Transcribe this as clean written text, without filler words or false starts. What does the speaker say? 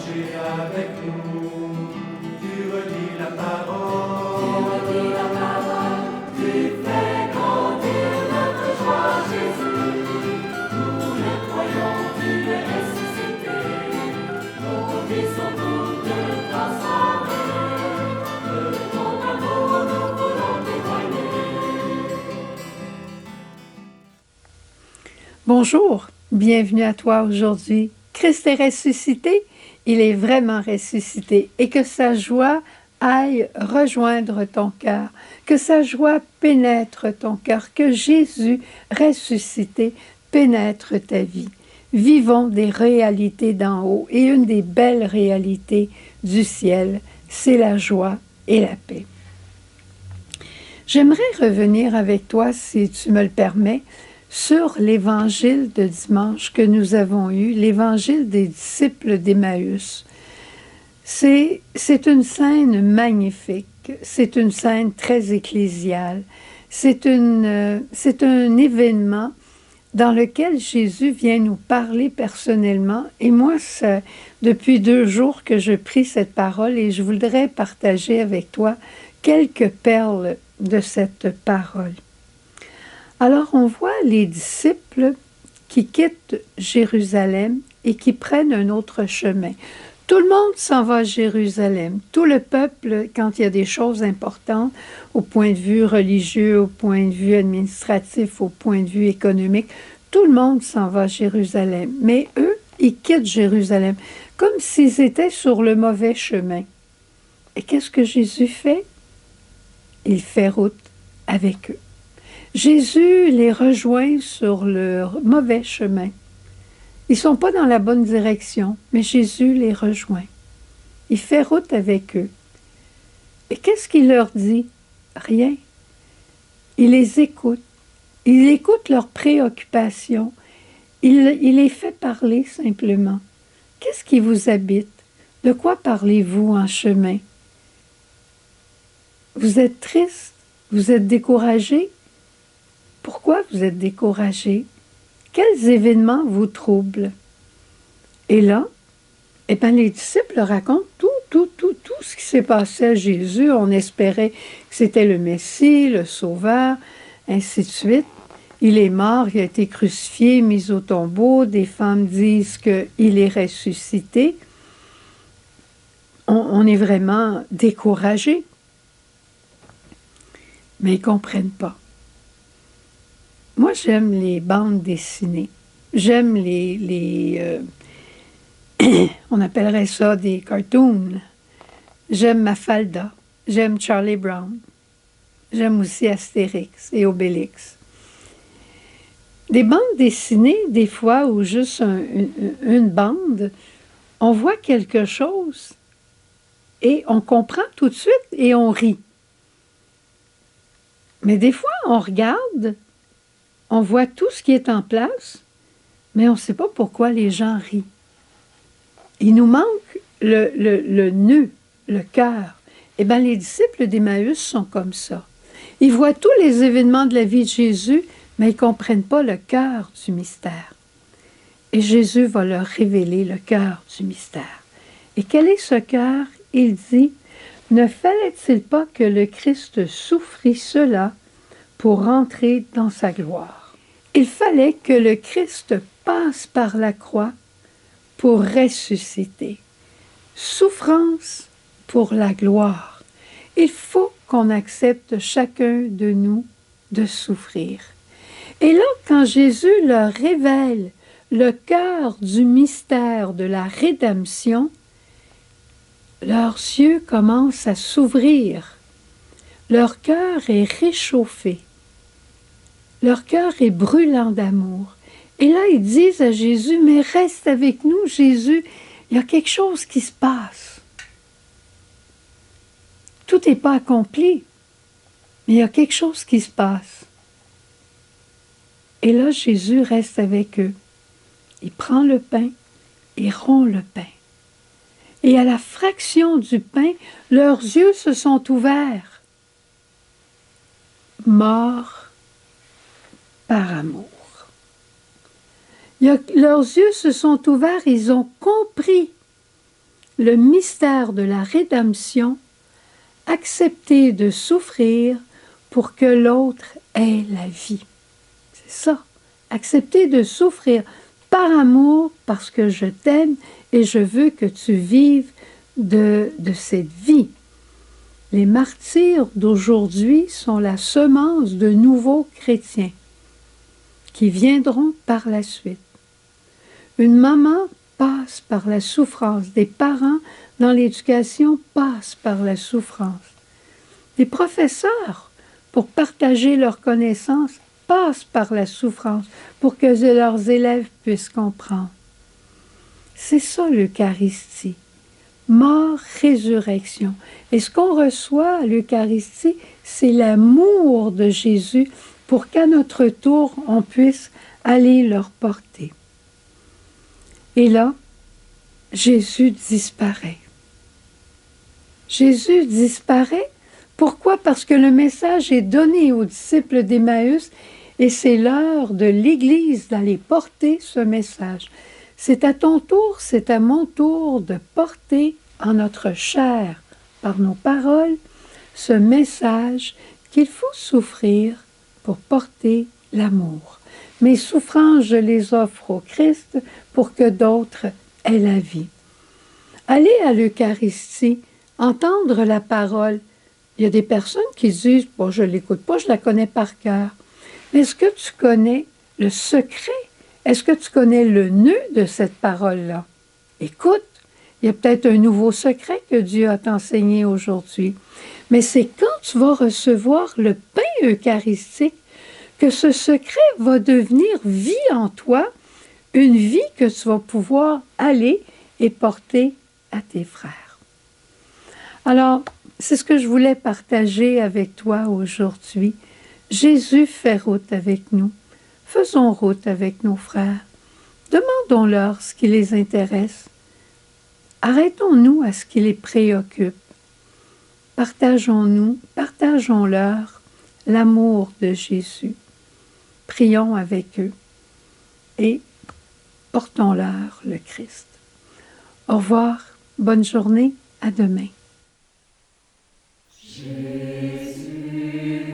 marcher avec nous. Tu redis la parole, tu fais grandir notre joie, Jésus. Nous le croyons, tu es ressuscité. Nos vies sont toutes transformées. De ton amour, nous voulons témoigner. Bonjour, bienvenue à toi aujourd'hui. Christ est ressuscité, il est vraiment ressuscité et que sa joie aille rejoindre ton cœur, que sa joie pénètre ton cœur, que Jésus ressuscité pénètre ta vie. Vivons des réalités d'en haut et une des belles réalités du ciel, c'est la joie et la paix. J'aimerais revenir avec toi, si tu me le permets, sur l'évangile de dimanche que nous avons eu, l'évangile des disciples d'Emmaüs. C'est une scène magnifique, c'est une scène très ecclésiale, c'est un événement dans lequel Jésus vient nous parler personnellement. Et moi, c'est depuis 2 jours que je prie cette parole et je voudrais partager avec toi quelques perles de cette parole. Alors, on voit les disciples qui quittent Jérusalem et qui prennent un autre chemin. Tout le monde s'en va à Jérusalem. Tout le peuple, quand il y a des choses importantes, au point de vue religieux, au point de vue administratif, au point de vue économique, tout le monde s'en va à Jérusalem. Mais eux, ils quittent Jérusalem, comme s'ils étaient sur le mauvais chemin. Et qu'est-ce que Jésus fait? Il fait route avec eux. Jésus les rejoint sur leur mauvais chemin. Ils ne sont pas dans la bonne direction, mais Jésus les rejoint. Il fait route avec eux. Et qu'est-ce qu'il leur dit? Rien. Il les écoute. Il écoute leurs préoccupations. Il les fait parler simplement. Qu'est-ce qui vous habite? De quoi parlez-vous en chemin? Vous êtes triste? Vous êtes découragé? Pourquoi vous êtes découragé? Quels événements vous troublent? Et là, les disciples racontent tout ce qui s'est passé à Jésus. On espérait que c'était le Messie, le Sauveur, ainsi de suite. Il est mort, il a été crucifié, mis au tombeau. Des femmes disent qu'il est ressuscité. On est vraiment découragé. Mais ils ne comprennent pas. Moi, j'aime les bandes dessinées. J'aime on appellerait ça des cartoons. J'aime Mafalda. J'aime Charlie Brown. J'aime aussi Astérix et Obélix. Des bandes dessinées, des fois, ou juste une bande, on voit quelque chose et on comprend tout de suite et on rit. Mais des fois, on regarde, on voit tout ce qui est en place, mais on ne sait pas pourquoi les gens rient. Il nous manque le nœud, le cœur. Eh bien, les disciples d'Emmaüs sont comme ça. Ils voient tous les événements de la vie de Jésus, mais ils ne comprennent pas le cœur du mystère. Et Jésus va leur révéler le cœur du mystère. Et quel est ce cœur? Il dit, « Ne fallait-il pas que le Christ souffrit cela pour rentrer dans sa gloire? » Il fallait que le Christ passe par la croix pour ressusciter. Souffrance pour la gloire. Il faut qu'on accepte chacun de nous de souffrir. Et là, quand Jésus leur révèle le cœur du mystère de la rédemption, leurs yeux commencent à s'ouvrir. Leur cœur est réchauffé. Leur cœur est brûlant d'amour. Et là, ils disent à Jésus, « Mais reste avec nous, Jésus, il y a quelque chose qui se passe. » Tout n'est pas accompli, mais il y a quelque chose qui se passe. Et là, Jésus reste avec eux. Il prend le pain et rompt le pain. Et à la fraction du pain, leurs yeux se sont ouverts. Morts par amour. Leurs yeux se sont ouverts, ils ont compris le mystère de la rédemption, accepter de souffrir pour que l'autre ait la vie. C'est ça, accepter de souffrir par amour, parce que je t'aime et je veux que tu vives de cette vie. Les martyrs d'aujourd'hui sont la semence de nouveaux chrétiens qui viendront par la suite. Une maman passe par la souffrance, des parents dans l'éducation passent par la souffrance. Des professeurs, pour partager leurs connaissances, passent par la souffrance pour que leurs élèves puissent comprendre. C'est ça l'Eucharistie. Mort, résurrection. Et ce qu'on reçoit à l'Eucharistie, c'est l'amour de Jésus pour qu'à notre tour, on puisse aller leur porter. Et là, Jésus disparaît. Jésus disparaît. Pourquoi? Parce que le message est donné aux disciples d'Emmaüs et c'est l'heure de l'Église d'aller porter ce message. C'est à ton tour, c'est à mon tour de porter en notre chair, par nos paroles, ce message qu'il faut souffrir pour porter l'amour. Mes souffrances, je les offre au Christ pour que d'autres aient la vie. Aller à l'Eucharistie, entendre la parole. Il y a des personnes qui disent « Bon, je ne l'écoute pas, je la connais par cœur. » Mais est-ce que tu connais le secret? Est-ce que tu connais le nœud de cette parole-là? Écoute, il y a peut-être un nouveau secret que Dieu a t'enseigné aujourd'hui. Mais c'est quand tu vas recevoir le pain eucharistique que ce secret va devenir vie en toi, une vie que tu vas pouvoir aller et porter à tes frères. Alors, c'est ce que je voulais partager avec toi aujourd'hui. Jésus fait route avec nous. Faisons route avec nos frères. Demandons-leur ce qui les intéresse. Arrêtons-nous à ce qui les préoccupe. Partageons-leur l'amour de Jésus. Prions avec eux et portons-leur le Christ. Au revoir, bonne journée, à demain. Jésus.